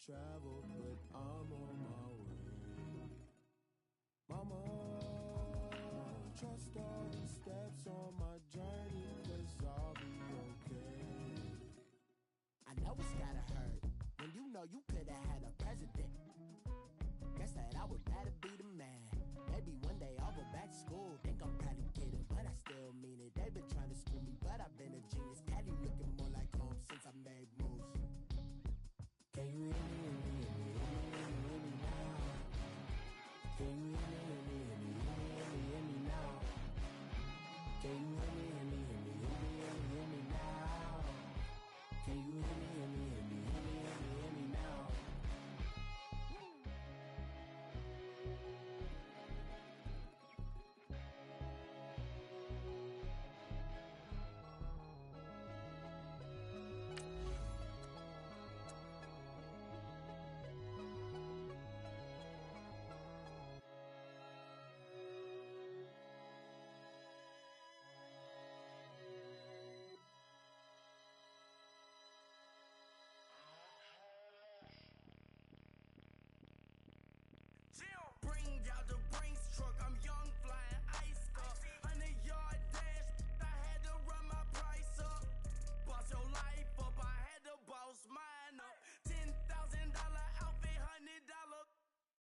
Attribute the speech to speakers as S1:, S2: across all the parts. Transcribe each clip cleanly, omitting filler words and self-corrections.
S1: travel, but I'm on my way. Mama, trust all the steps on my journey, 'cause I'll be okay.
S2: I know it's gotta hurt when you know you could've had a president. Guess that I would rather be the man. Maybe one day I'll go back to school. Think I'm probably kidding, but I still mean it. They've been trying to screw me, but I've been a genius. Cali looking more like home since I made moves. Can you hear me, hear me, hear me, hear me, hear me now? Can you hear me, hear me, hear me, hear me, hear me, hear me now? Can you hear me, hear me, hear me, hear me, hear me, hear me now? Can you hear me, hear me, hear me, hear me, hear me, hear me now?
S3: Bring out the Brinks truck, I'm young, flying ice up. 100-yard dash, I had to run my price up. Boss your life up, I had to boss mine up. $10,000 outfit, $100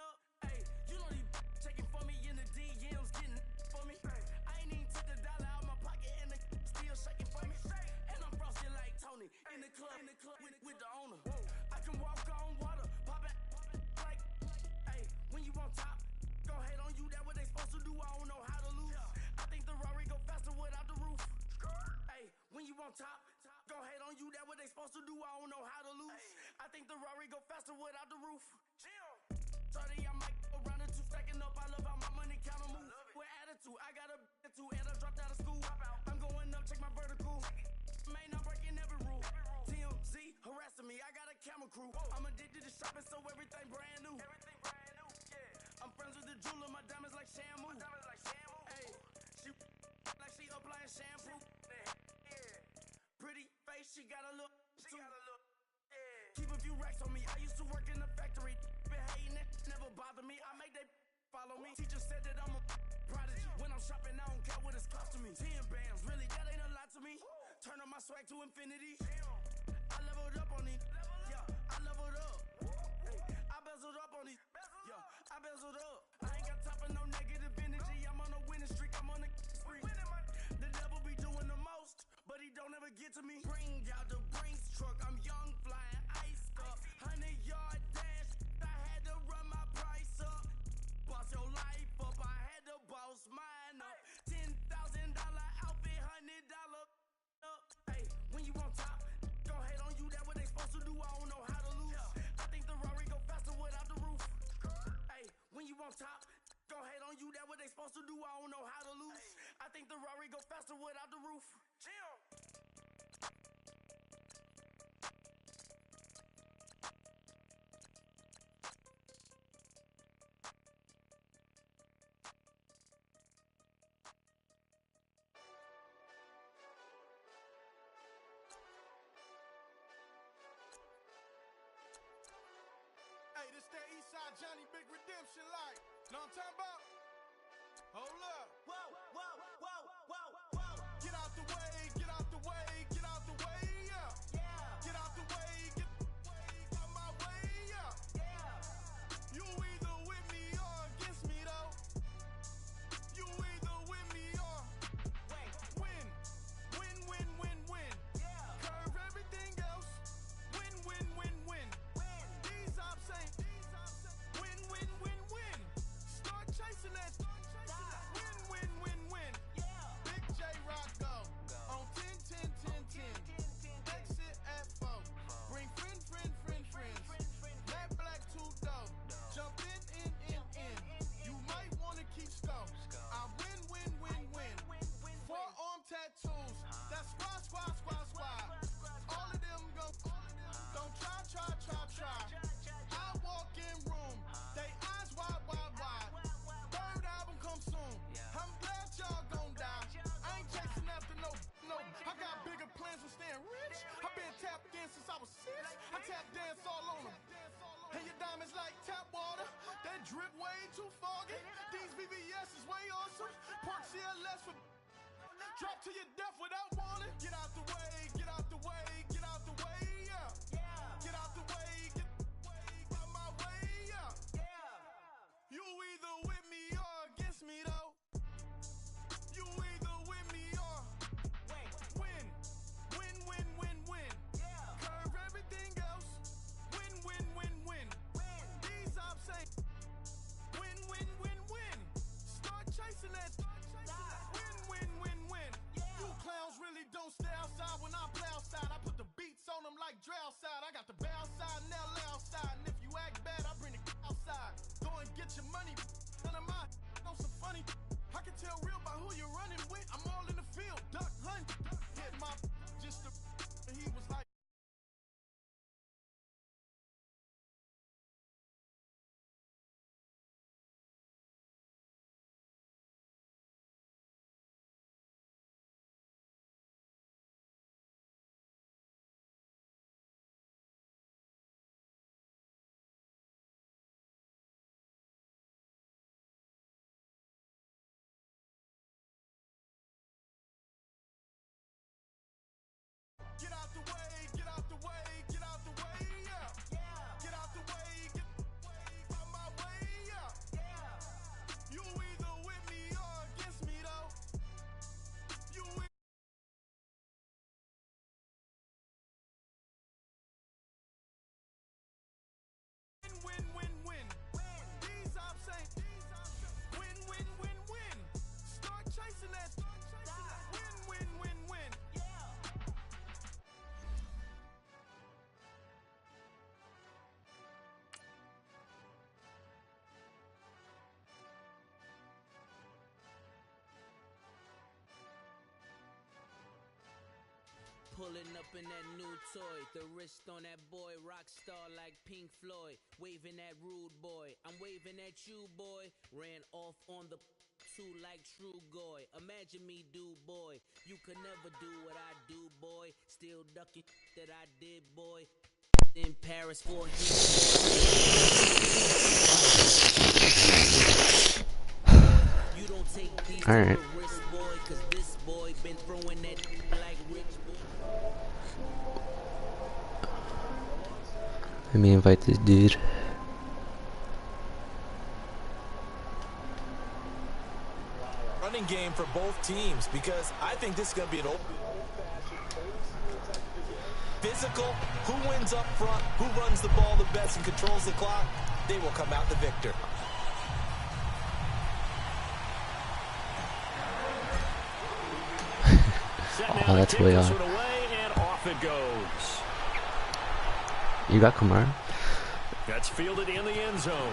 S3: up. Hey, you know these checking for me in the DMs, getting for me. I ain't even took the dollar out my pocket and the still shaking for me. And I'm frosted like Tony in the club with the owner. I can walk on water, pop it like. When you on top, gon' hate on you, that what they supposed to do, I don't know how to lose. I think the Rari go faster without the roof. Hey, when you on top, gon' hate on you, that what they supposed to do, I don't know how to lose. I think the Rari go faster without the roof. 30, I might go around the two, stacking up, I love how my money counter move. With attitude, I got a attitude, and I dropped out of school. I'm going up, check my vertical. Man, I'm breaking every rule. TMZ harassing me, I got a camera crew. I'm addicted to shopping, so everything brand new. I'm friends with the jeweler, my diamonds like Shamu. Hey, she like she applying shampoo. Pretty face, she got a look. Keep a few racks on me. I used to work in the factory. Been hating it, never bother me. I make they follow me. Teacher said that I'm a prodigy. When I'm shopping, I don't care what it's cost to me. 10 bands, really, that ain't a lot to me. Turn on my swag to infinity. I leveled up on these. Yeah, I leveled up. Hey, I bezeled up on these. Yeah, I bezeled up. I ain't got time for no negative energy. I'm on a winning streak. I'm on a spree. The devil be doing the most, but he don't ever get to me. Bring out the Brinks truck. I'm young, flying ice up. 100-yard dash. I had to run my price up. Boss your life up. I had to boss mine up. $10,000 outfit, $100 up. Hey, when you on top, gon' hate on you. That what they supposed to do. I don't know how to lose. I think the Rari go faster without the roof. Hey, when you on top, gon' hate on you. That what they supposed to do. I don't know how to lose. I think the Rari go faster without the roof.
S4: Hey, this that Eastside Johnny Big Redemption like. Know what I'm talking about? Hold up.
S3: Whoa, whoa, whoa, whoa, whoa.
S4: Get out the way, get out the way, get out the way, yeah.
S3: Yeah,
S4: Get out the way, get out my way, yeah.
S3: yeah.
S4: You either with me or against me though. You either with me or
S3: Wait,
S4: win. Win, win, win, win.
S3: yeah.
S4: Curve everything else. Win, win, win, win.
S3: Win.
S4: These ops ain't win, win, win, win. Start chasing that. Win, win, win, CLS for drop to your death without warning. Get out the way, get out the way, get out the way, yeah. Get out the way, get out my way, yeah. You either with me or against me though. You either with me or win. Win, win, win, win. Curve everything else. Win, win, win, win. These ops say win, win, win, win. Start chasing that. Win, win, win, win. You clowns really don't stay outside when I play outside. I put the beats on them like Dre outside. I got the bounce side and LA outside. And if you act bad, I bring the outside. Go and get your money. None of my know some funny. I can tell real by who you're running with. I'm all in the field. Duck hunt. Hit my just the he was like. Get out the way, get out the way, get out the way, yeah. Get out the way, get out my way, yeah. You either with me or against me though. You win, win, win, win. These ops say win, win, win, win. Start chasing that. Win, win, win, win.
S5: Pulling up in that new toy, the wrist on that boy, rock star like Pink Floyd, waving at rude boy, I'm waving at you boy, ran off on the two like true goy, imagine me do boy, you could never do what I do boy, still ducking that I did boy, in Paris for you don't take these to the wrist boy, cause this boy been throwing that like rich boy.
S6: Let me invite this dude.
S7: Running game for both teams because I think this is going to be an open. Physical, who wins up front, who runs the ball the best and controls the clock, they will come out the victor.
S6: Oh, that's way off.
S8: And off it goes.
S6: You got Kamara?
S8: That's fielded in the end zone.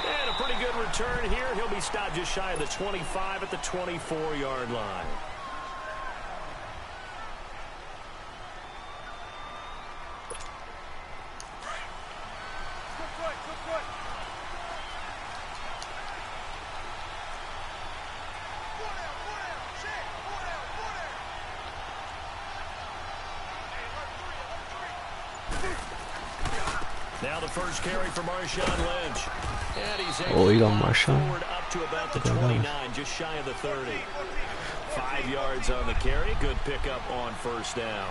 S8: And a pretty good return here. He'll be stopped just shy of the 25 at the 24-yard line. Now the first carry for Marshawn Lynch. And he's able
S6: you
S8: to
S6: got Marshawn?
S8: forward up to about the 29, just shy of the 30. 5 yards on the carry. Good pickup on first down.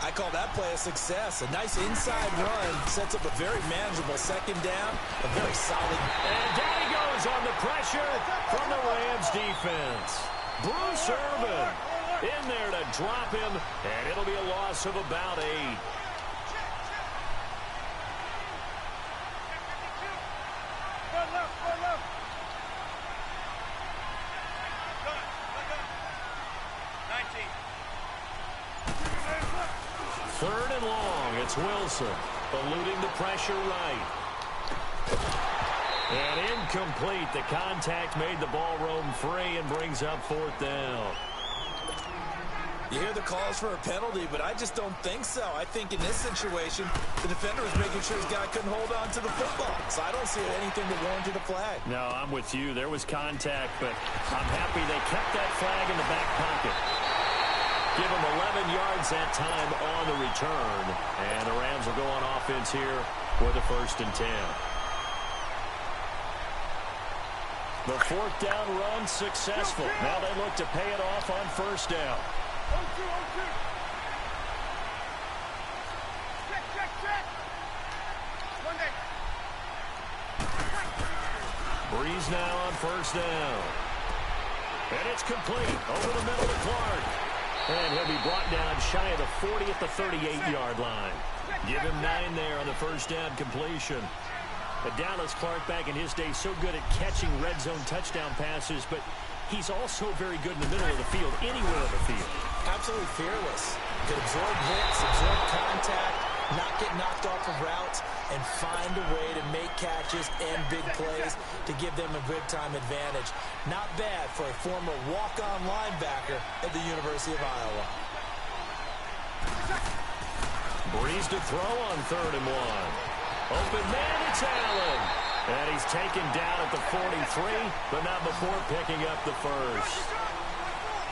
S7: I call that play a success. A nice inside run sets up a very manageable second down. A very solid.
S8: And down he goes on the pressure from the Rams defense. Bruce Irvin in there to drop him, and it'll be a loss of about 8. Third and long, it's Wilson, eluding the pressure right. And incomplete. The contact made the ball roam free and brings up fourth down.
S7: You hear the calls for a penalty, but I just don't think so. I think in this situation, the defender was making sure his guy couldn't hold on to the football. So I don't see anything that warranted a flag.
S8: No, I'm with you. There was contact, but I'm happy they kept that flag in the back pocket. Give him 11 yards that time on the return. And the Rams will go on offense here with a 1st and 10. The fourth down run successful. Now they look to pay it off on first down. Breeze now on first down. And it's complete. Over the middle to Clark. And he'll be brought down shy of the 40 at the 38-yard line. Give him 9 there on the first down completion. But Dallas Clark back in his day so good at catching red zone touchdown passes, but he's also very good in the middle of the field, anywhere on the field.
S7: Absolutely fearless. Could absorb hits, absorb contact, not get knocked off of routes, and find a way to make catches and big plays to give them a good time advantage. Not bad for a former walk-on linebacker at the University of Iowa.
S8: Breeze to throw on 3rd and 1. Open man, it's Allen. And he's taken down at the 43, but not before picking up the first.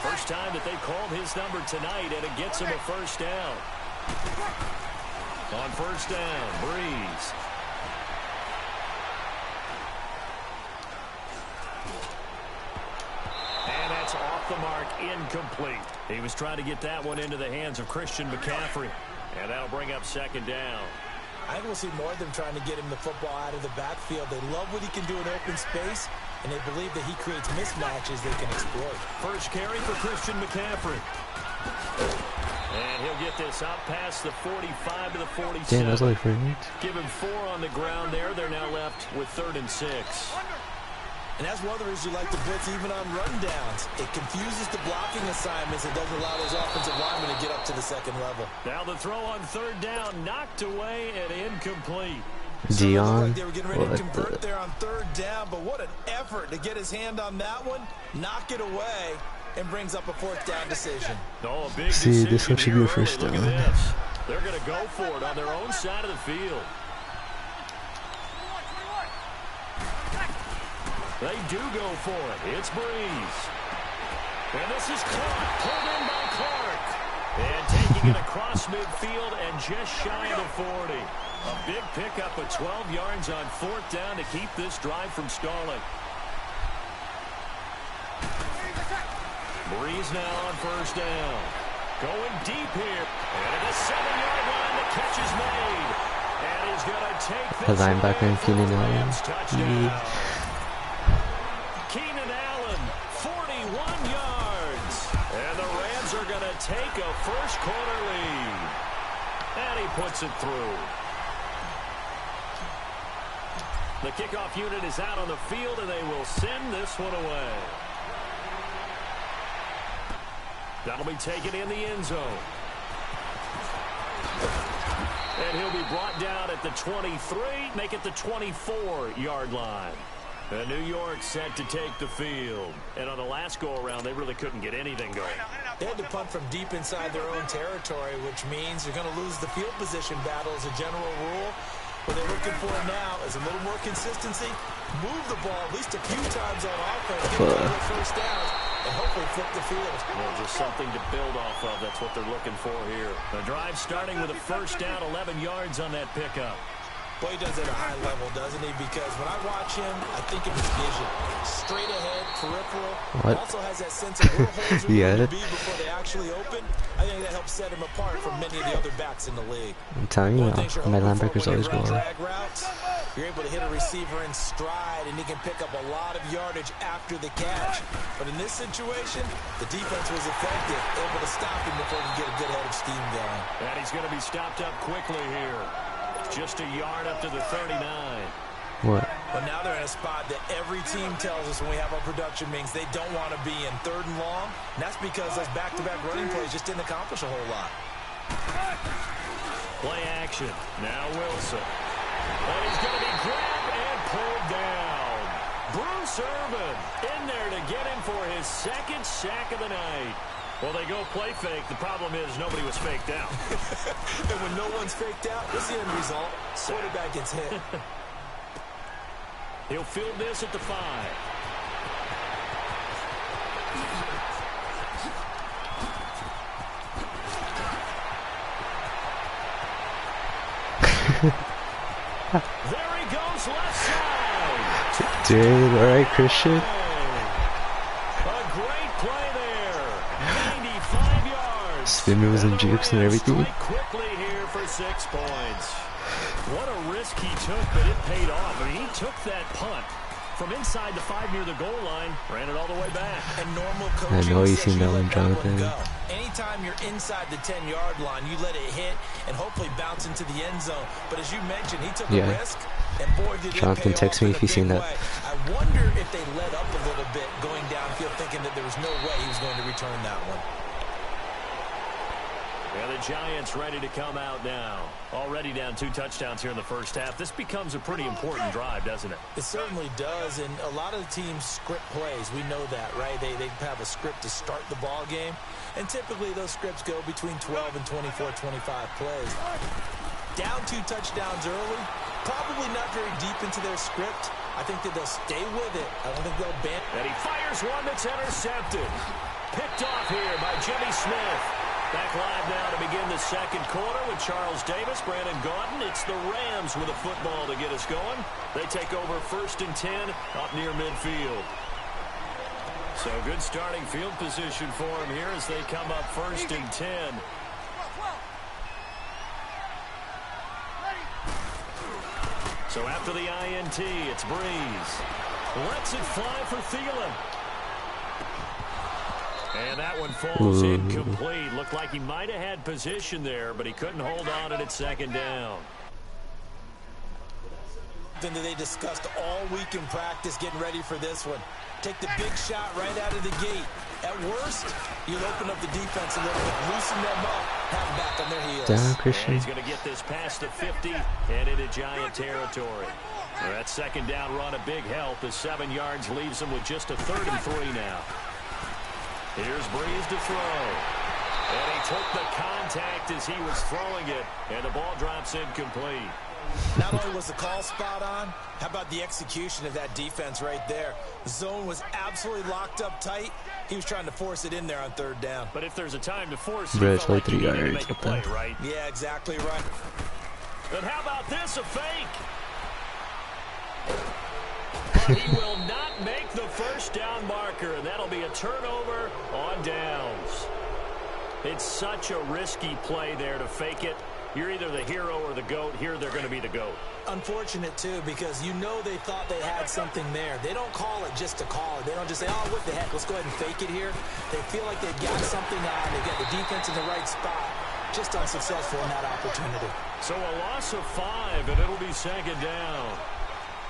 S8: First time that they called his number tonight, and it gets him a first down. On first down, Breeze. And that's off the mark, incomplete. He was trying to get that one into the hands of Christian McCaffrey. And that'll bring up 2nd down.
S7: I think we'll see more of them trying to get him the football out of the backfield. They love what he can do in open space, and they believe that he creates mismatches they can exploit.
S8: First carry for Christian McCaffrey. And he'll get this out past the 45 to the 47.
S6: Damn, that was like 3 minutes.
S8: Give him 4 on the ground there. They're now left with 3rd and 6.
S7: And that's one of the reasons you like to blitz even on rundowns. It confuses the blocking assignments and doesn't allow those offensive linemen to get up to the 2nd level.
S8: Now the throw on 3rd down, knocked away and incomplete.
S6: Dion,
S7: Like they were getting ready to convert there on 3rd down, but what an effort to get his hand on that one, knock it away, and brings up a 4th down decision.
S8: Oh, a big
S6: see, this one should be a
S8: early.
S6: first
S8: Look
S6: down.
S8: at this. They're going to go for it on their own side of the field. They do go for it. It's Breeze. And this is Clark. Pulled in by Clark. And taking it across midfield and just shy of the 40. A big pickup of 12 yards on 4th down to keep this drive from stalling. Breeze now on first down. Going deep here. And at the 7-yard line, the catch is made. And he's going to take this
S6: linebacker in Keenan Allen.
S8: touchdown. Keenan Allen, 41 yards. And the Rams are going to take a first-quarter lead. And he puts it through. The kickoff unit is out on the field, and they will send this one away. That'll be taken in the end zone. And he'll be brought down at the 23, make it the 24-yard line. And New York set to take the field. And on the last go-around, they really couldn't get anything going.
S7: They had to punt from deep inside their own territory, which means you're going to lose the field position battle as a general rule. What they're looking for now is a little more consistency, move the ball at least a few times on offense, get the first downs, and hopefully flip the field.
S8: Well, just something to build off of. That's what they're looking for here. The drive starting with a first down, 11 yards on that pickup.
S7: Boy, he does it at a high level, doesn't he? Because when I watch him, I think of his vision. Straight ahead, peripheral.
S6: What?
S7: Also has that sense of where holes are
S6: Yeah.
S7: going to be before they actually open. I think that helps set him apart from many of the other backs in the league.
S6: I'm telling you,
S7: One thing you're
S6: my
S7: hoping for
S6: linebackers
S7: when you
S6: always
S7: run
S6: go up.
S7: drag routes, you're able to hit a receiver in stride, and he can pick up a lot of yardage after the catch. But in this situation, the defense was effective, able to stop him before he could get a good head of steam going.
S8: And he's going to be stopped up quickly here. Just a yard up to the 39.
S6: What?
S7: But now they're in a spot that every team tells us when we have our production meetings they don't want to be in 3rd and long. And that's because those back-to-back running plays just didn't accomplish a whole lot.
S8: Play action. Now Wilson. And he's going to be grabbed and pulled down. Bruce Irvin in there to get him for his 2nd sack of the night. Well, they go play fake. The problem is nobody was faked out.
S7: And when no one's faked out, what's the end result? Quarterback gets hit.
S8: He'll field this at the 5. There he goes left side.
S6: Dude, alright, Christian.
S8: A great play there. 95 yards.
S6: Spin moves and jukes and everything.
S8: Strike quickly here for 6 points. What a risk he took, but it paid off. I mean, he took that punt from inside the 5 near the goal line, ran it all the way back.
S7: And normal
S6: I
S7: coaching
S6: know you
S7: says
S6: seen that
S7: let
S6: one, Jonathan.
S7: go. Anytime you're inside the 10-yard line, you let it hit and hopefully bounce into the end zone. But as you mentioned, he took a risk, and boy, did
S6: Jonathan,
S7: it pay
S6: text
S7: off
S6: me
S7: in
S6: if
S7: a
S6: you seen
S7: big
S6: that.
S7: way. I wonder if they let up a little bit going downfield, thinking that there was no way he was going to return that one.
S8: Yeah, the Giants ready to come out now. Already down 2 touchdowns here in the first half. This becomes a pretty important drive, doesn't it?
S7: It certainly does, and a lot of the teams script plays. We know that, right? They have a script to start the ball game, and typically those scripts go between 12 and 24, 25 plays. Down 2 touchdowns early, probably not very deep into their script. I think that they'll stay with it. I don't think they'll ban.
S8: And he fires one that's intercepted. Picked off here by Jimmy Smith. Back live now to begin the second quarter with Charles Davis, Brandon Gaudin. It's the Rams with a football to get us going. They take over 1st and 10 up near midfield. So good starting field position for them here as they come up 1st and 10. So after the INT, it's Breeze. Lets it fly for Thielen. And that one falls incomplete. Looked like he might have had position there, but he couldn't hold on at 2nd down.
S7: Then they discussed all week in practice getting ready for this one. Take the big shot right out of the gate. At worst, you'll open up the defense a little bit, loosen them up, have them back on their heels.
S6: Down, Christian.
S8: And he's going to get this past the 50 and into Giant territory. That 2nd down run a big help as 7 yards leaves him with just a 3rd and 3 now. Here's Breeze to throw. And he took the contact as he was throwing it, and the ball drops incomplete.
S7: Not only was the call spot on, how about the execution of that defense right there? The zone was absolutely locked up tight. He was trying to force it in there on 3rd down.
S8: But if there's a time to force it,
S6: Bro,
S8: you
S6: it's
S8: felt
S6: like
S8: like you
S6: 3
S8: needed to
S6: yards.
S8: make a play, right?
S7: Yeah, exactly right.
S8: And how about this, a fake? But he will not make the 1st down marker, and that'll be a turnover on downs. It's such a risky play there to fake it. You're either the hero or the GOAT. Here they're going to be the GOAT.
S7: Unfortunate, too, because you know they thought they had something there. They don't call it just to call it. They don't just say, oh, what the heck, let's go ahead and fake it here. They feel like they've got something on. They've got the defense in the right spot. Just unsuccessful in that opportunity.
S8: So a loss of 5, and it'll be 2nd down.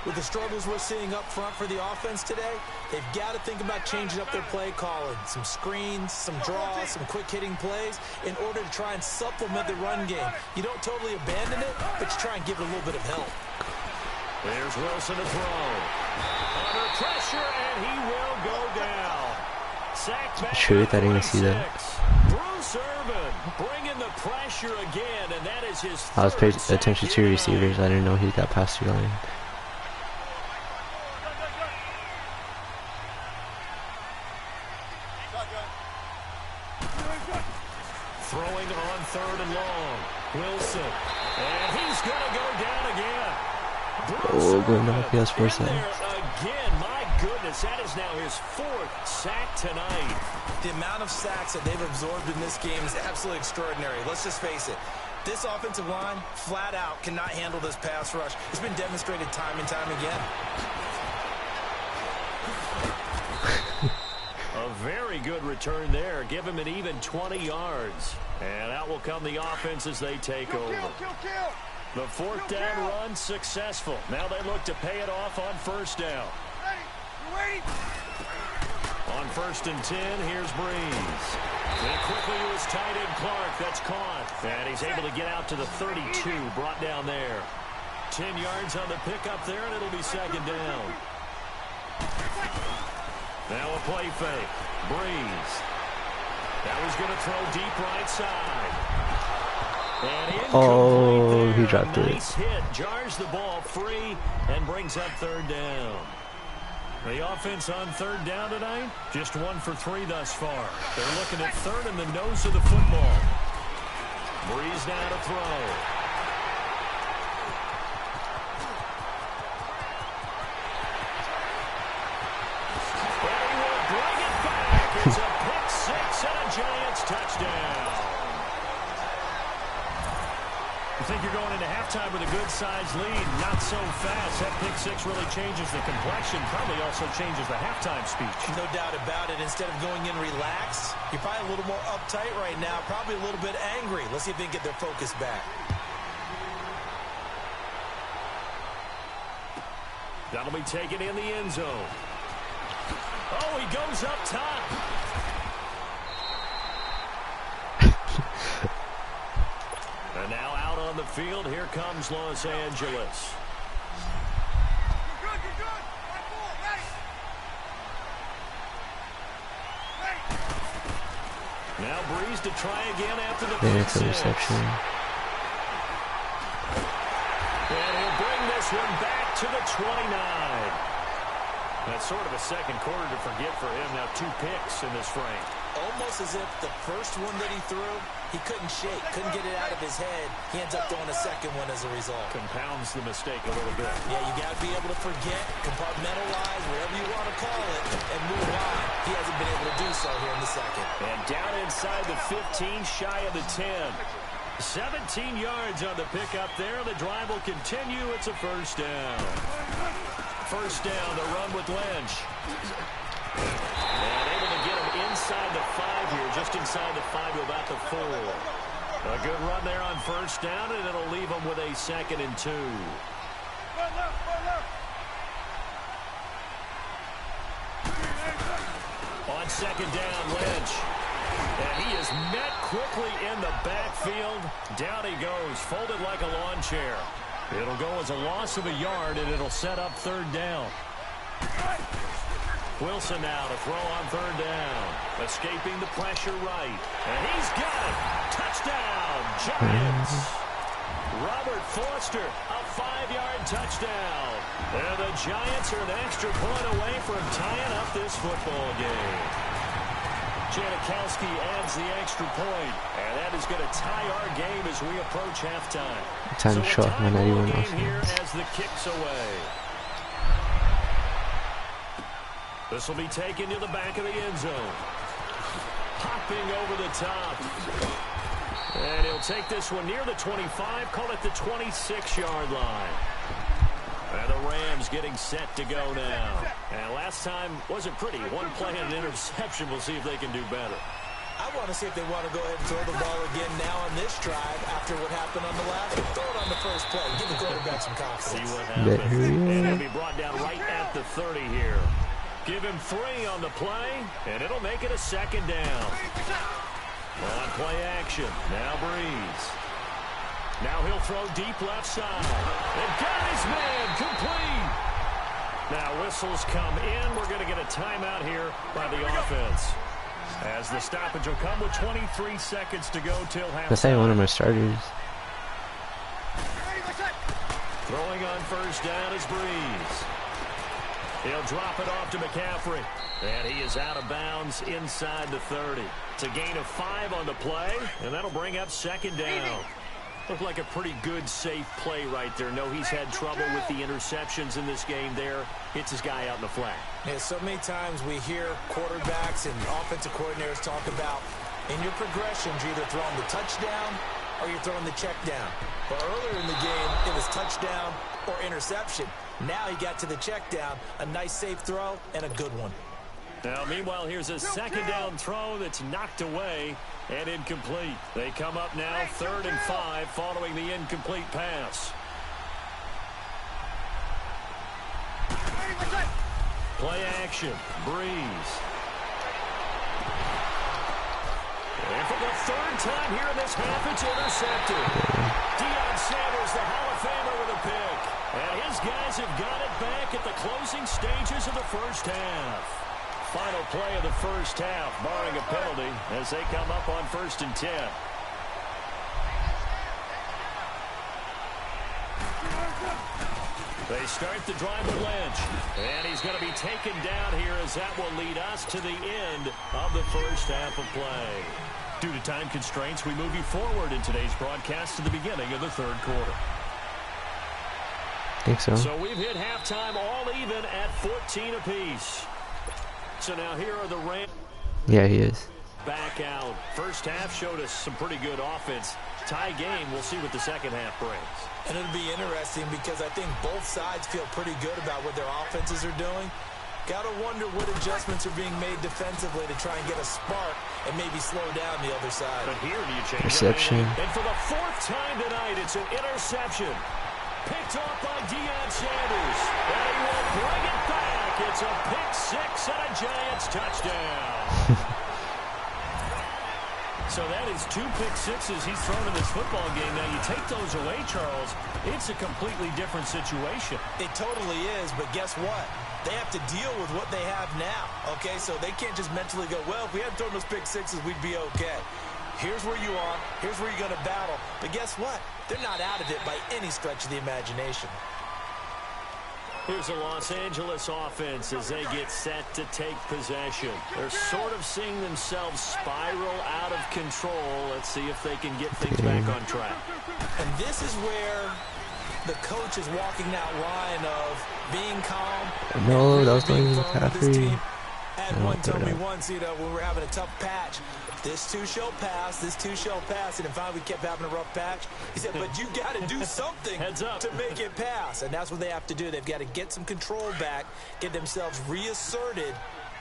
S7: With the struggles we're seeing up front for the offense today, they've got to think about changing up their play calling. Some screens, some draws, some quick-hitting plays in order to try and supplement the run game. You don't totally abandon it, but you try and give it a little bit of help.
S8: There's Wilson to throw. Under pressure, and he will go down. Sacked back.
S6: Truth, I didn't see that.
S8: Bruce Irvin bringing the pressure again, and that is his
S6: I was paying
S8: third
S6: attention
S8: sack
S6: to
S8: here
S6: receivers.
S8: tonight.
S6: I didn't know he got past the line.
S8: Throwing on 3rd and long. Wilson. And he's going to go down again.
S6: Oh, going up. He has 4
S8: in
S6: sacks.
S8: there again. My goodness, that is now his 4th sack tonight.
S7: The amount of sacks that they've absorbed in this game is absolutely extraordinary. Let's just face it. This offensive line, flat out, cannot handle this pass rush. It's been demonstrated time and time again.
S8: A very good return there. Give him an even 20 yards. And out will come the offense as they take over. The 4th down run successful. Now they look to pay it off on 1st down. On 1st and 10, here's Breeze. And quickly to his tight end Clark. That's caught. And he's able to get out to the 32. Brought down there. 10 yards on the pickup there, and it'll be 2nd down. Now a play fake. Breeze. That was going to throw deep right side. And
S6: Oh, he
S8: there.
S6: dropped it.
S8: Nice hit. Jars the ball free and brings up 3rd down. The offense on 3rd down tonight, just 1 for 3 thus far. They're looking at 3rd in the nose of the football. Breeze now to throw. Giants touchdown. You think you're going into halftime with a good-sized lead. Not so fast. That pick six really changes the complexion. Probably also changes the halftime speech.
S7: No doubt about it. Instead of going in relaxed, you're probably a little more uptight right now. Probably a little bit angry. Let's see if they can get their focus back.
S8: That'll be taken in the end zone. Oh, he goes up top. And now out on the field, here comes Los Angeles. Now Breeze to try again after the
S6: Yeah, it's a reception.
S8: And he'll bring this one back to the 29. That's sort of a second quarter to forget for him. Now 2 picks in this frame.
S7: Almost as if the first one that he threw, he couldn't shake, couldn't get it out of his head. He ends up throwing a second one as a result.
S8: Compounds the mistake a little bit.
S7: Yeah, you got to be able to forget, compartmentalize, whatever you want to call it, and move on. He hasn't been able to do so here in the second.
S8: And down inside the 15, shy of the 10. 17 yards on the pickup there. The drive will continue. It's a first down. First down, the run with Lynch. And able to get him inside the 5 here, just inside the 5 to about the 4. A good run there on first down, and it'll leave him with a 2nd and 2. On second down, Lynch. And he is met quickly in the backfield. Down he goes, folded like a lawn chair. It'll go as a loss of a yard, and it'll set up 3rd down. Wilson now to throw on 3rd down. Escaping the pressure right. And he's got it. Touchdown, Giants. Robert Foster, a 5-yard touchdown. And the Giants are an extra point away from tying up this football game. Janikowski adds the extra point, and that is going to tie our game as we approach halftime.
S6: Time shot when anyone else
S8: here as the kicks away. This will be taken to the back of the end zone. Hopping over the top. And he'll take this one near the 25, call it the 26-yard line. And the Rams getting set to go now. And last time wasn't pretty. One play and an interception. We'll see if they can do better.
S7: I want to see if they want to go ahead and throw the ball again now on this drive after what happened on the last one. Throw it on the first play. Give the quarterback some confidence.
S8: See what happens. And it'll be brought down right at the 30 here. Give him 3 on the play, and it'll make it a 2nd down. On play action. Now Breeze. Now he'll throw deep left side. And got his man complete. Now whistles come in. We're going to get a timeout here by the offense. As the stoppage will come with 23 seconds to go till halftime.
S6: That's like one of my starters.
S8: Throwing on first down is Breeze. He'll drop it off to McCaffrey. And he is out of bounds inside the 30. It's a gain of 5 on the play, and that'll bring up 2nd down. Looked like a pretty good, safe play right there. No, he's had trouble with the interceptions in this game there. Hits his guy out in the flat.
S7: Yeah, so many times we hear quarterbacks and offensive coordinators talk about in your progressions, you're either throwing the touchdown or you're throwing the check down. But earlier in the game, it was touchdown or interception. Now he got to the check down, a nice safe throw, and a good one.
S8: Now, meanwhile, here's a 2nd down throw that's knocked away and incomplete. They come up now 3rd and 5 following the incomplete pass. Play action. Breeze. And for the 3rd time here in this half, it's intercepted. Deion Sanders, the Hall of Famer, with a pick. And his guys have got it back at the closing stages of the first half. Final play of the first half, barring a penalty, as they come up on 1st and 10. They start the drive with Lynch. And he's going to be taken down here as that will lead us to the end of the first half of play. Due to time constraints, we move you forward in today's broadcast to the beginning of the 3rd quarter.
S6: I think so.
S8: So we've hit halftime all even at 14 apiece. So now here are the Rams.
S6: Yeah, he is.
S8: back out. First half showed us some pretty good offense. Tie game, we'll see what the second half brings.
S7: And it'll be interesting because I think both sides feel pretty good about what their offenses are doing. Got to wonder what adjustments are being made defensively to try and get a spark and maybe slow down the other side.
S8: But here do you change
S6: Interception.
S8: And for the fourth time tonight, it's an interception. Picked off by Deion Sanders. And he will bring it back. It's a pick six and a Giants touchdown. So that is 2 pick sixes he's thrown in this football game. Now, you take those away, Charles, it's a completely different situation.
S7: It totally is, but guess what? They have to deal with what they have now, okay? So they can't just mentally go, well, if we hadn't thrown those pick sixes, we'd be okay. Here's where you are. Here's where you're going to battle. But guess what? They're not out of it by any stretch of the imagination.
S8: Here's a Los Angeles offense as they get set to take possession. They're sort of seeing themselves spiral out of control. Let's see if they can get things back on track.
S7: And this is where the coach is walking that line of being calm.
S6: No, that was not
S7: being
S6: even
S7: firm with his team.
S6: McCaffrey.
S7: Had one told me once, you know, when we were having a tough patch, this too shall pass, this too shall pass. And finally we kept having a rough patch. He said, but you got to do something
S8: Heads up.
S7: to make it pass. And that's what they have to do. They've got to get some control back, get themselves reasserted,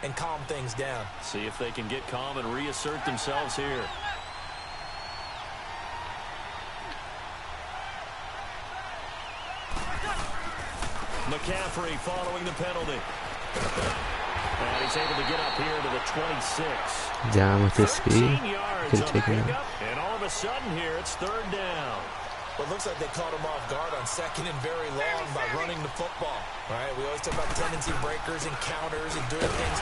S7: and calm things down.
S8: See if they can get calm and reassert themselves here. McCaffrey following the penalty. And he's able to get up here to the 26.
S6: Down with his speed.
S8: 13 yards
S6: Could
S8: on
S6: have
S8: the
S6: taken it.
S8: pickup, and all of a sudden here it's third down.
S7: Well, it looks like they caught him off guard on second and very long by running the football. All right, we always talk about tendency breakers and counters and doing things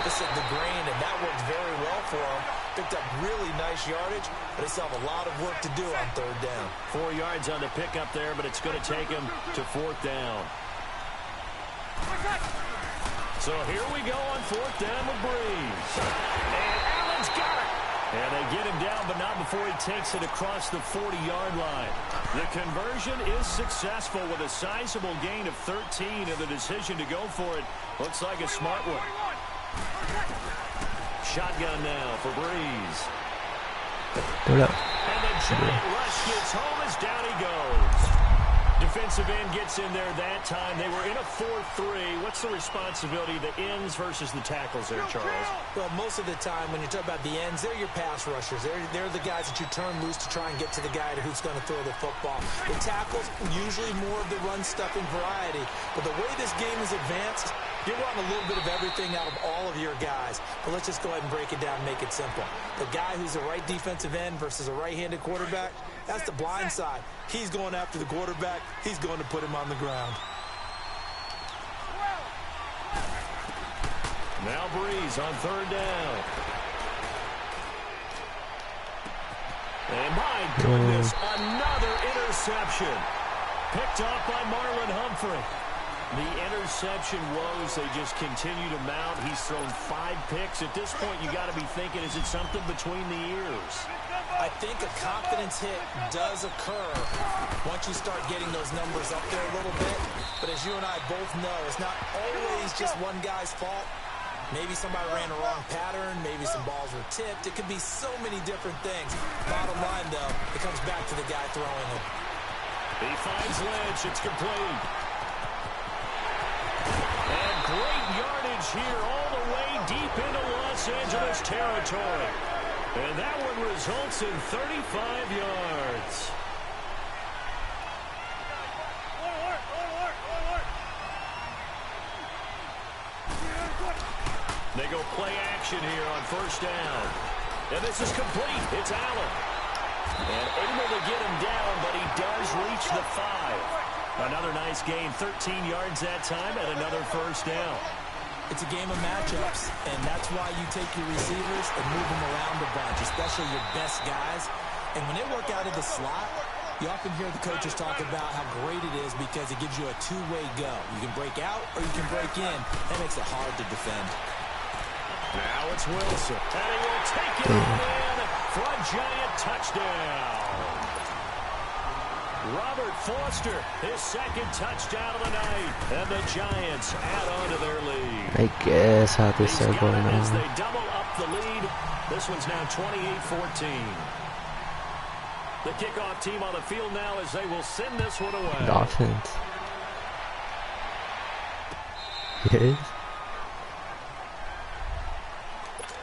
S7: opposite the grain, and that worked very well for him. Picked up really nice yardage, but they still have a lot of work to do on third down.
S8: 4 yards on the pickup there, but it's going to take him to fourth down. So here we go on fourth down with Breeze. And Allen's got it. And they get him down, but not before he takes it across the 40-yard line. The conversion is successful with a sizable gain of 13, and the decision to go for it looks like a smart one. Shotgun now for Breeze.
S6: Throw it up.
S8: And the giant rush gets home as down he goes. Defensive end gets in there that time. They were in a 4-3. What's the responsibility of the ends versus the tackles there, Charles?
S7: Well, most of the time when you talk about the ends, they're your pass rushers. They're the guys that you turn loose to try and get to the guy who's going to throw the football. The tackles, usually more of the run-stuffing variety. But the way this game is advanced, you're wanting a little bit of everything out of all of your guys. But let's just go ahead and break it down and make it simple. The guy who's a right defensive end versus a right-handed quarterback, that's the blind side. He's going after the quarterback. He's going to put him on the ground.
S8: Now Breeze on third down. And my goodness, another interception. Picked off by Marlon Humphrey. The interception woes, they just continue to mount. He's thrown 5 picks. At this point, you got to be thinking, is it something between the ears?
S7: I think a confidence hit does occur once you start getting those numbers up there a little bit. But as you and I both know, it's not always just one guy's fault. Maybe somebody ran a wrong pattern. Maybe some balls were tipped. It could be so many different things. Bottom line, though, it comes back to the guy throwing them.
S8: He finds Lynch. It's complete. And great yardage here all the way deep into Los Angeles territory. And that one results in 35 yards. They go play action here on first down. And this is complete. It's Allen. And able to get him down, but he does reach the 5. Another nice gain, 13 yards that time, and another first down.
S7: It's a game of matchups, and that's why you take your receivers and move them around a bunch, especially your best guys. And when they work out of the slot, you often hear the coaches talk about how great it is because it gives you a two-way go. You can break out or you can break in. That makes it hard to defend.
S8: Now it's Wilson, and he will take it all in for a giant touchdown. Robert Foster, his second touchdown of the night, and the Giants add on to their lead.
S6: I guess how this
S8: He's
S6: are
S8: got
S6: going
S8: it as
S6: on.
S8: they double up the lead. This one's now 28-14. The kickoff team on the field now as they will send this one away.
S6: The offense. Yes.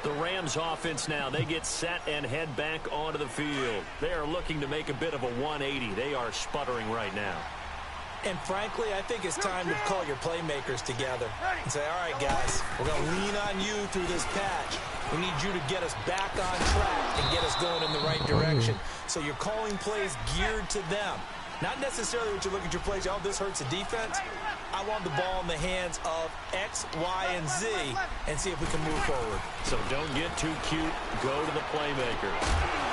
S8: The Rams offense now, they get set and head back onto the field. They are looking to make a bit of a 180. They are sputtering right now.
S7: And frankly, I think it's time to call your playmakers together and say, all right, guys, we're going to lean on you through this patch. We need you to get us back on track and get us going in the right direction. So you're calling plays geared to them. Not necessarily what you look at your plays, oh, this hurts the defense. I want the ball in the hands of X, Y, and Z and see if we can move forward.
S8: So don't get too cute. Go to the playmaker.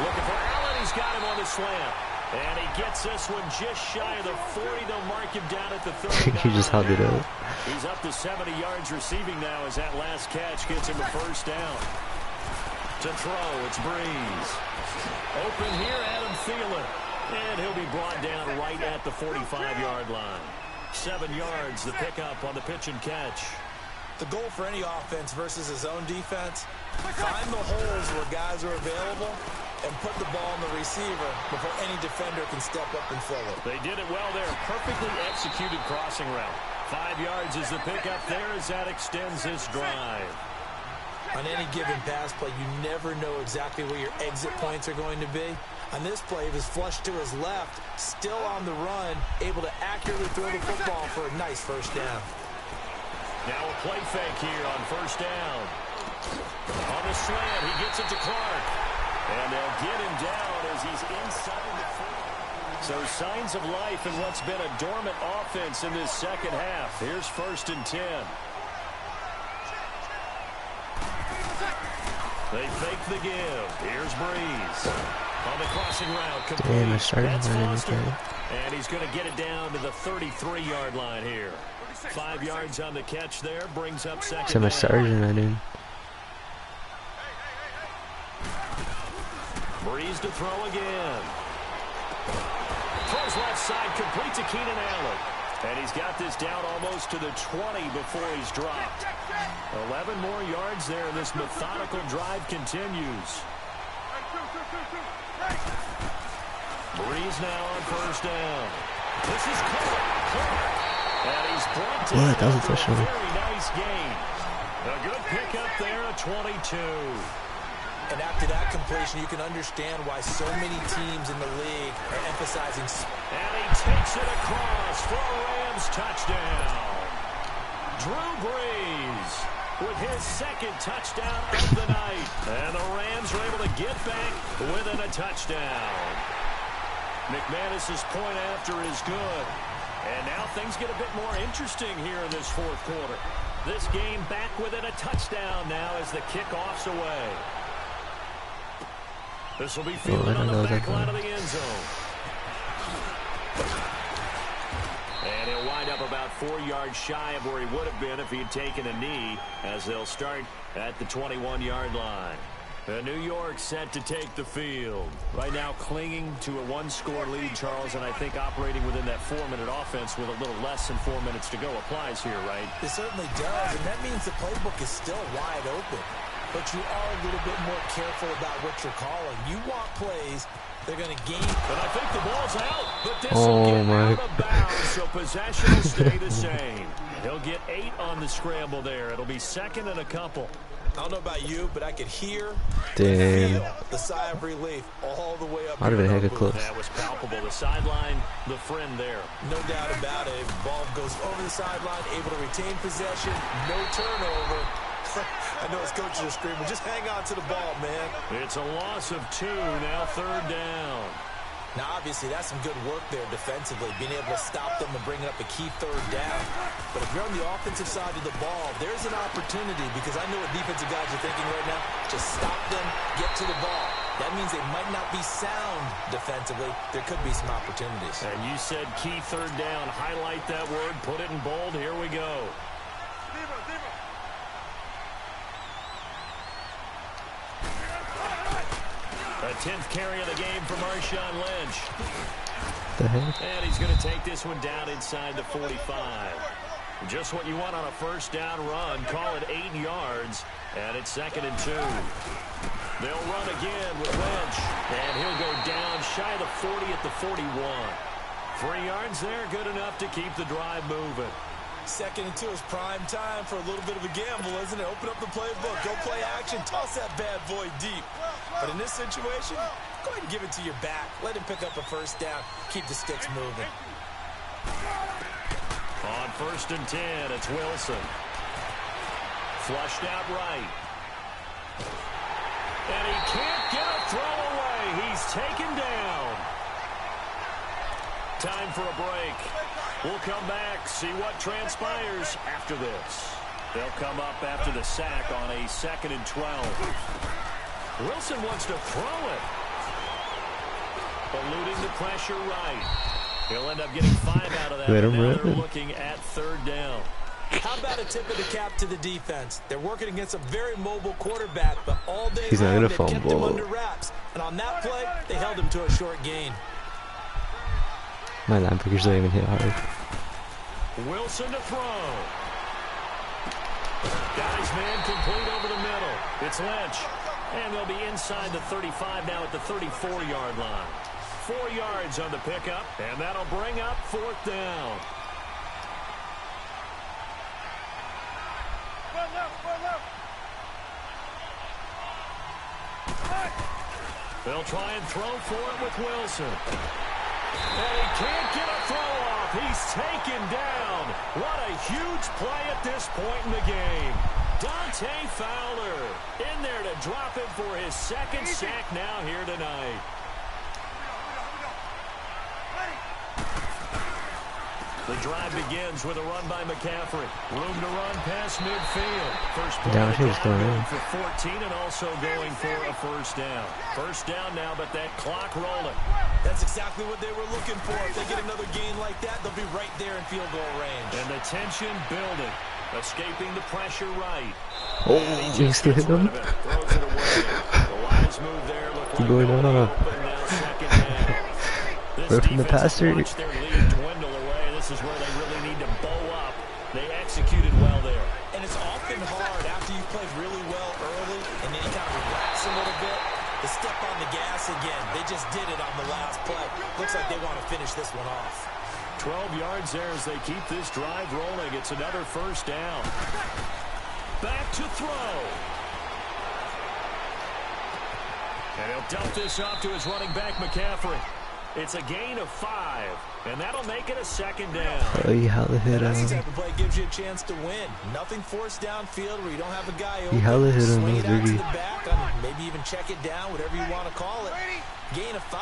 S8: Looking for Allen. He's got him on the slant. And he gets this one just shy of the 40. They'll mark him down at the 39.
S6: He just held it up.
S8: He's up to 70 yards receiving now as that last catch gets him a first down. To throw, it's Breeze. Open here, Adam Thielen. And he'll be brought down right at the 45-yard line. 7 yards, the pickup on the pitch and catch.
S7: The goal for any offense versus his own defense, find the holes where guys are available and put the ball in the receiver before any defender can step up and fill it.
S8: They did it well there. Perfectly executed crossing route. 5 yards is the pickup there as that extends this drive.
S7: On any given pass play, you never know exactly where your exit points are going to be. On this play, he was flushed to his left, still on the run, able to accurately throw the football for a nice first down.
S8: Now a play fake here on first down. On the slant, he gets it to Clark. And they'll get him down as he's inside the 40. So signs of life in what's been a dormant offense in this second half. Here's 1st and 10. They fake the give. Here's Breeze. On the crossing route, complete.
S6: Damn, I started
S8: That's
S6: running
S8: Foster.
S6: again.
S8: And he's going to get it down to the 33-yard line here. 5 yards on the catch there, brings up second
S6: So my
S8: down.
S6: sergeant, I did.
S8: Breeze to throw again. Throws left side, complete to Keenan Allen. And he's got this down almost to the 20 before he's dropped. 11 more yards there, and this methodical drive continues. Breeze now on first down. This is Clark. And he's brought to
S6: What? That was a
S8: for
S6: touchdown.
S8: very nice gain. A good pickup there at 22.
S7: And after that completion, you can understand why so many teams in the league are emphasizing.
S8: And he takes it across for a Rams touchdown. Drew Brees with his second touchdown of the night. And the Rams are able to get back within a touchdown. McManus's point after is good. And now things get a bit more interesting here in this fourth quarter. This game back within a touchdown now as the kickoff's away. This will be fielded on the back line of the end zone. And he'll wind up about 4 yards shy of where he would have been if he had taken a knee, as they'll start at the 21-yard line. New York set to take the field. Right now clinging to a one-score lead, Charles, and I think operating within that 4-minute offense with a little less than 4 minutes to go applies here, right?
S7: It certainly does, and that means the playbook is still wide open. But you are a little bit more careful about what you're calling. You want plays they're going to gain.
S8: But I think the ball's out. But this will get out of bounds, so possession will stay the same. He'll get 8 on the scramble there. It'll be second and a couple.
S7: I don't know about you, but I could hear
S6: Damn.
S7: feel the sigh of relief all the way up.
S6: I'd have been heck of close.
S8: That was palpable. The sideline, the friend there.
S7: No doubt about it. Ball goes over the sideline, able to retain possession, no turnover. I know his coaches are screaming, just hang on to the ball, man.
S8: It's a loss of 2, now third down.
S7: Now, obviously, that's some good work there defensively, being able to stop them and bringing up a key third down. But if you're on the offensive side of the ball, there's an opportunity, because I know what defensive guys are thinking right now. Just stop them, get to the ball. That means they might not be sound defensively. There could be some opportunities.
S8: And you said key third down. Highlight that word, put it in bold. Here we go. A 10th carry of the game for Marshawn Lynch.
S6: The heck?
S8: And he's going to take this one down inside the 45. Just what you want on a first down run. Call it 8 yards. And it's second and 2. They'll run again with Lynch. And he'll go down shy of the 40 at the 41. 3 yards there, good enough to keep the drive moving.
S7: 2nd and 2 is prime time for a little bit of a gamble, isn't it? Open up the playbook, go play action, toss that bad boy deep. But in this situation, go ahead and give it to your back. Let him pick up a first down, keep the sticks moving.
S8: On 1st and 10, it's Wilson. Flushed out right. And he can't get a throw away. He's taken down. Time for a break. We'll come back, see what transpires after this. They'll come up after the sack on a 2nd and 12. Wilson wants to throw it. Eluding the pressure right. He'll end up getting 5 out of that. Now they're looking at 3rd down.
S7: How about a tip of the cap to the defense? They're working against a very mobile quarterback, but all day
S6: He's
S7: long
S6: not
S7: they
S6: gonna
S7: kept him
S6: fumble.
S7: under wraps. And on that play, they held him to a short gain.
S6: My linebackers don't even hit hard.
S8: Wilson to throw. Got his man complete over the middle. It's Lynch. And they'll be inside the 35 now at the 34-yard line. 4 yards on the pickup, and that'll bring up 4th down. They'll try and throw for it with Wilson. And he can't get a throw off. He's taken down. What a huge play at this point in the game. Dante Fowler in there to drop him for his 2nd sack now here tonight. The drive begins with a run by McCaffrey. Room to run past midfield. First play
S6: Down
S8: of the
S6: here's
S8: drive
S6: going
S8: going
S6: in.
S8: for 14 and also going for a first down. First down now, but that clock rolling.
S7: That's exactly what they were looking for. If they get another gain like that, they'll be right there in field goal range.
S8: And the tension building. Escaping the pressure right.
S6: Oh,
S8: He
S6: you still hit
S8: gets rid
S6: him?
S8: of it. Throws it away. The wise move there looked like
S6: Going
S8: nobody
S6: on.
S8: open now, 2nd down. This
S6: Right from the
S8: defense has
S6: passer.
S8: watched their lead dwindle away. This is where they really need to bow up. They executed well there.
S7: And it's often hard after you've played really well early and then you kind of relax a little bit to step on the gas again. They just did it on the last play. Looks like they want to finish this one off.
S8: 12 yards there as they keep this drive rolling. It's another first down. Back to throw. And he'll dump this off to his running back, McCaffrey. It's a gain of 5, and that'll make it a 2nd down.
S6: Oh, he hella hit
S7: That's the
S6: him.
S7: type of play that gives you a chance to win. Nothing forced downfield where you don't have a guy open.
S6: He hella hit him,
S7: Swing it
S6: that
S7: out
S6: was
S7: to
S6: biggie.
S7: the back, maybe even check it down, whatever you want to call it. Gain of 5.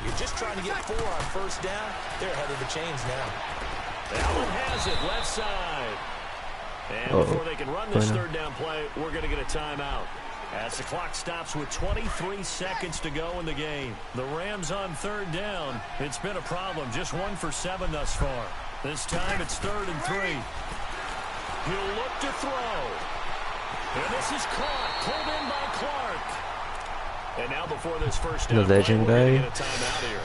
S7: You're just trying to get 4 on first down. They're ahead of the chains now.
S8: Allen has it left side. And before they can run this 3rd down play, we're going to get a timeout. As the clock stops with 23 seconds to go in the game. The Rams on 3rd down. It's been a problem. Just 1 for 7 thus far. This time it's 3rd and 3. He'll look to throw. And this is caught. Pulled in by Clark. And now before this first down,
S6: The legend
S8: play, we're
S6: guy.
S8: gonna get a timeout here.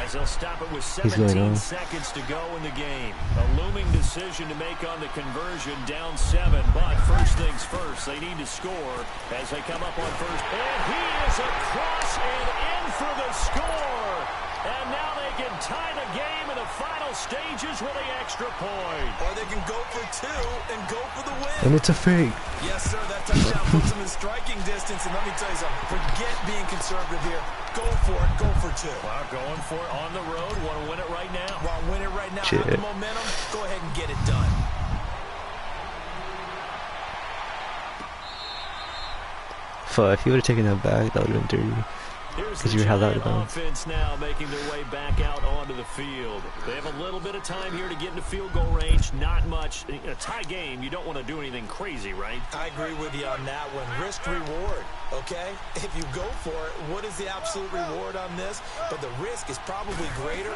S8: As they'll stop it with
S6: He's going
S8: 17
S6: on.
S8: seconds to go in the game. A looming decision to make on the conversion, down 7. But first things first, they need to score as they come up on first. And he is across and in for the score. And now they can tie the game in the final stages with the extra point.
S7: Or they can go for 2 and go for the win.
S6: And it's a fake.
S7: Yes, sir. That touchdown puts them in striking distance. And let me tell you something. Forget being conservative here. Go for it. Go for 2.
S8: Wow, going for it on the road. Want to win it right now.
S7: Want to win it right now.
S6: Shit.
S7: Have the momentum. Go ahead and get it done.
S6: Fuck, if he would have taken that back, that would have been dirty. Because you held out of bounds.
S8: Offense now making their way back out onto the field. They have a little bit of time here to get into field goal range. Not much. A tie game, you don't want to do anything crazy, right?
S7: I agree with you on that one. Risk reward, okay? If you go for it, what is the absolute reward on this? But the risk is probably greater.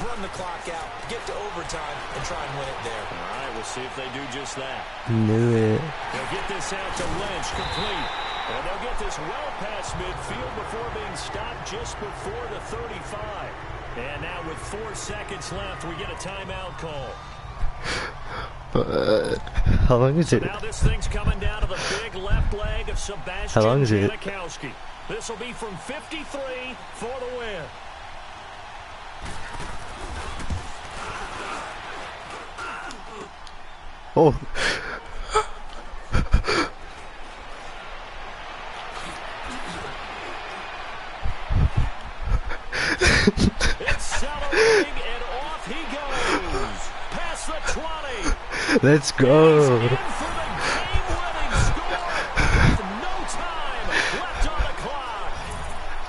S7: Run the clock out, get to overtime, and try and win it there.
S8: All right, we'll see if they do just that.
S6: Knew it.
S8: They'll get this out to Lynch, complete. And they'll get this well past midfield before being stopped just before the 35. And now with 4 seconds left, we get a timeout call.
S6: How long is it?
S8: Now this thing's coming down to the big left leg of Sebastian
S6: How long is it?
S8: Janikowski. This will be from 53 for the win.
S6: Oh.
S8: Accelerating and off he goes. Past the 20.
S6: Let's go.
S8: He's in for the game-winning score with no time left on the clock.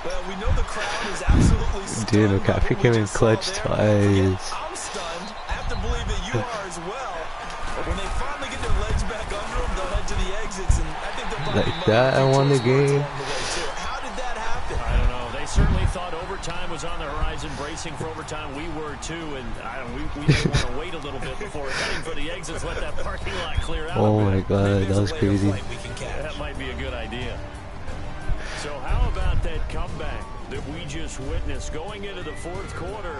S7: Well, we know the crowd is absolutely stunned.
S6: Dude,
S7: by
S6: McCaffrey
S7: what we
S6: came in
S7: just saw
S6: clutch
S7: there.
S6: twice.
S7: Yeah, I'm stunned. I have to believe that you are as well. But when they finally get their legs back under them, they'll head to the exits, and I think they'll probably
S6: Like that, I won the game.
S7: How did that happen?
S8: I don't know. They certainly thought overtime was on the horizon, bracing for overtime. We were too, and we may want to wait a little bit before heading for the exits, let that parking lot clear out.
S6: Oh
S8: a
S6: my
S8: bit.
S6: god, that was crazy.
S8: That might be a good idea. So how about that comeback that we just witnessed going into the fourth quarter?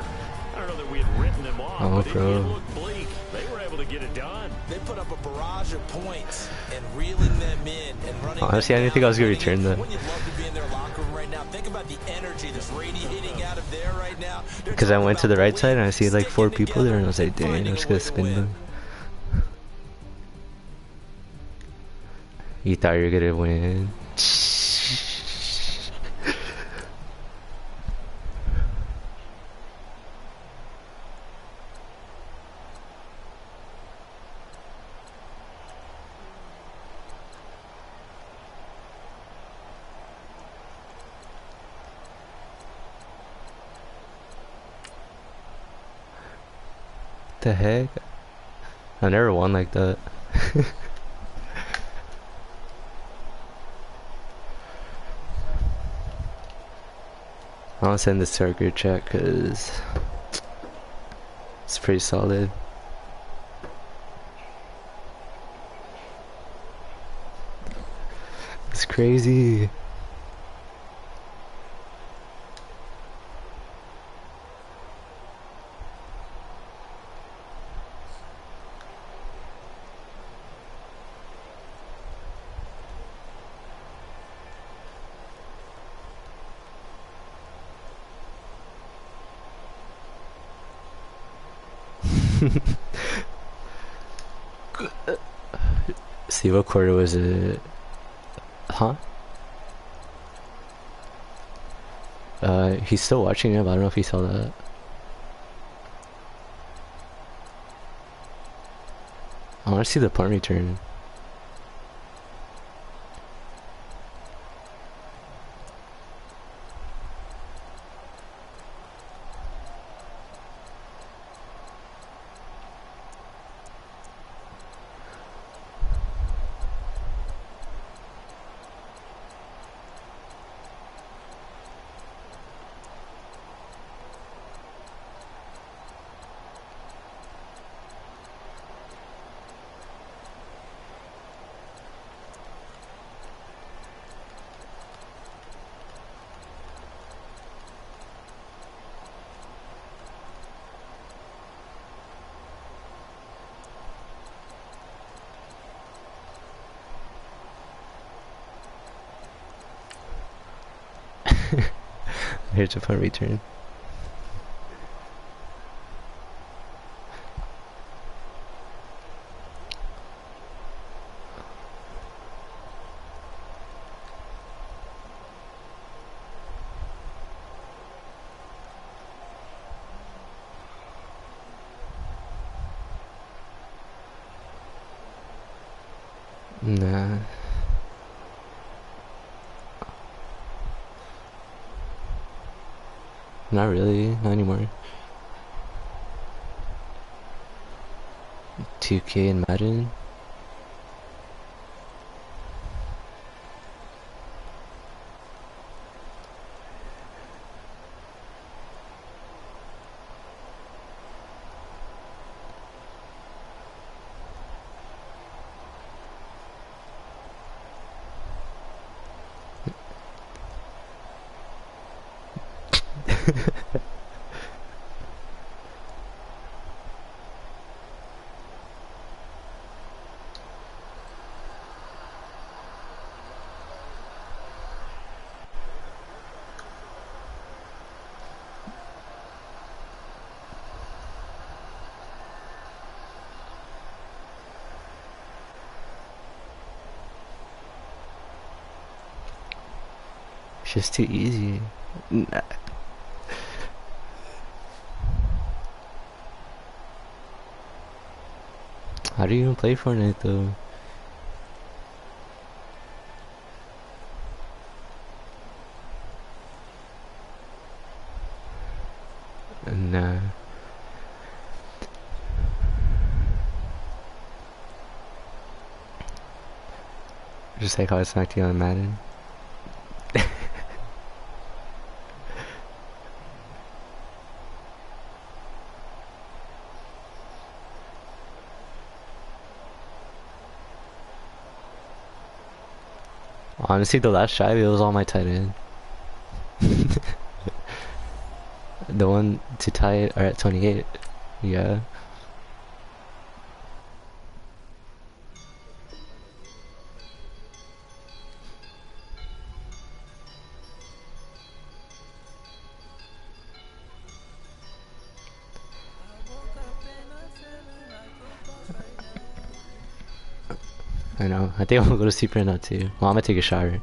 S8: I don't know that we had written them off,
S6: Oh,
S8: but it
S6: bro.
S8: looked bleak. They were able to get it done.
S7: They put up a barrage of points and reeling them in and running.
S6: Honestly, I didn't think I was gonna return that.
S7: Wouldn't you love to be in their locker room right now? Think about the energy that's radiating out of there right now.
S6: Because I went to the right side and I see like 4 people there and I was like, dang, I'm just gonna spin them. You thought you were gonna win. The heck? I never won like that. I'll send this to our group chat because it's pretty solid. It's crazy. See, what quarter was it? Huh? He's still watching it, but I don't know if he saw that. I want to see the punt return. Here's a punt return. Nah. Not really, not anymore. 2K and Madden. It's just too easy. Nah. How do you even play Fortnite though? Nah. Just like how I smacked you on Madden. Honestly, the last drive, it was all my tight end. The one to tie it are at 28. Yeah. I know. I think I'm gonna go to sleep right now too. Well, I'm gonna take a shower.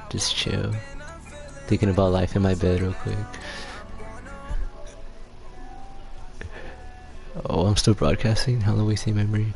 S6: Just chill. Thinking about life in my bed real quick. Oh, I'm still broadcasting. Hello, wasting memory.